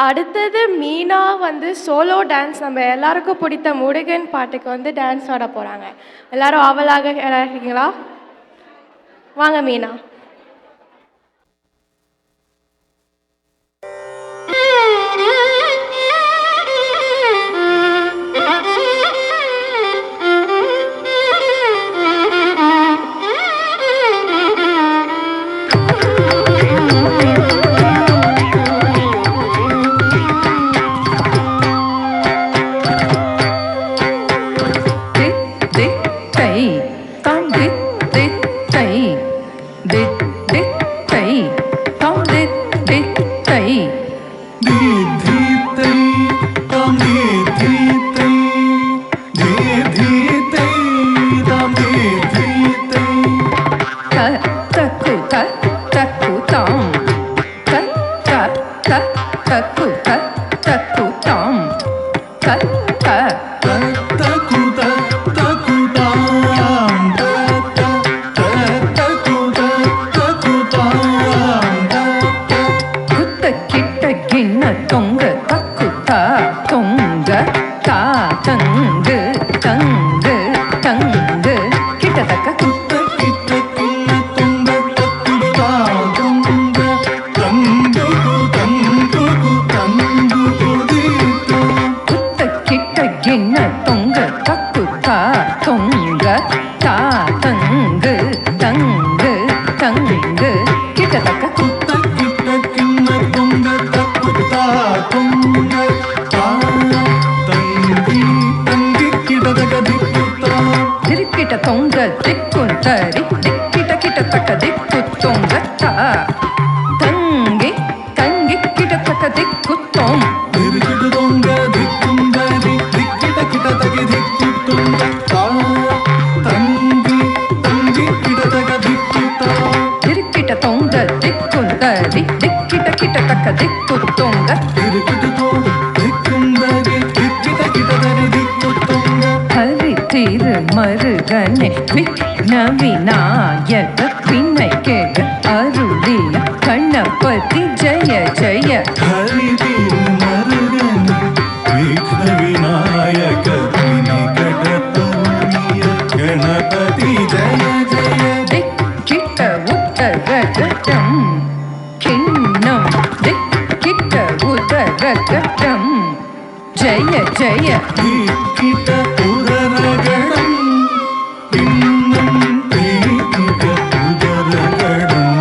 அடுத்தது மீனா வந்து solo dance நம்ம எல்லாருக்கும் பிடித்த முருகன் பாட்டுக்கு வந்து டான்ஸ் ஆட போகிறாங்க. எல்லாரும் ஆவலாக இருக்கீங்களா? வாங்க மீனா. மருகனே விக்ன விநாயக விநாயக அருளிய கணபதி ஜய ஜய. ஹரி மருகனே விக்ன விநாயக விநாயக கணபதி ஜய ஜய. திக்கிட்ட உத்தரகடம் கிண்ணம் திக்கிட்ட உதரகடம் ஜய ஜய. திக்கிட்ட உதரகடம் கிண்ணம் திக்கிட்ட உதரகடம்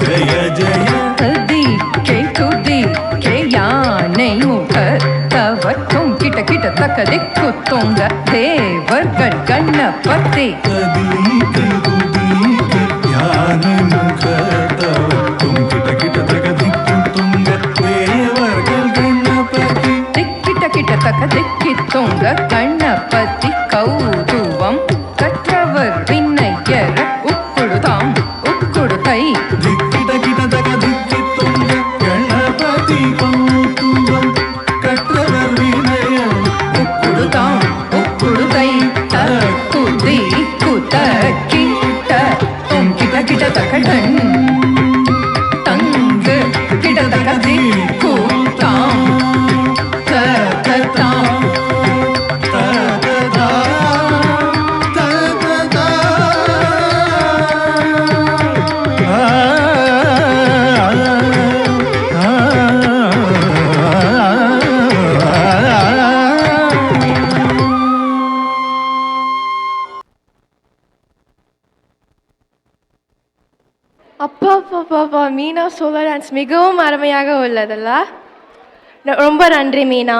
ஜய ஜய. அதிகே துதிக்கே யானை முகத்தவர்க்கும் கிட்ட கிட்ட தக்க திக்கு தொங்க தேவர்கள் கணபதி. அதிகே துதிக்கே யானை முகத்தவர்க்கும் கிட்ட கிட்ட தக்க திக்கு தொங்க தேவர்கள் கணபதி. திக்கிட்ட கிட்ட தக்க திக்கி தொங்க கணபதி கௌதுவம் கற்றவர் வினையர உக்குடுதாம் உக்குடுதை. திக்கிட கிட தக திக்கி தொங்க கணபதி கௌதுவம் கற்றவர் வினயம் உக்குடுதாம் உக்குடுதை தக்குதி குத கிட்ட தொம் கிட்ட கிட்ட தகடன் தங்கு கிட்ட தக திக்கு தாம் தகதாம். தததா தததா. அப்பா பாப்பா மீனா சோலோ டான்ஸ் மிகவும் அருமையாக உள்ளதல்ல. ரொம்ப நன்றி மீனா.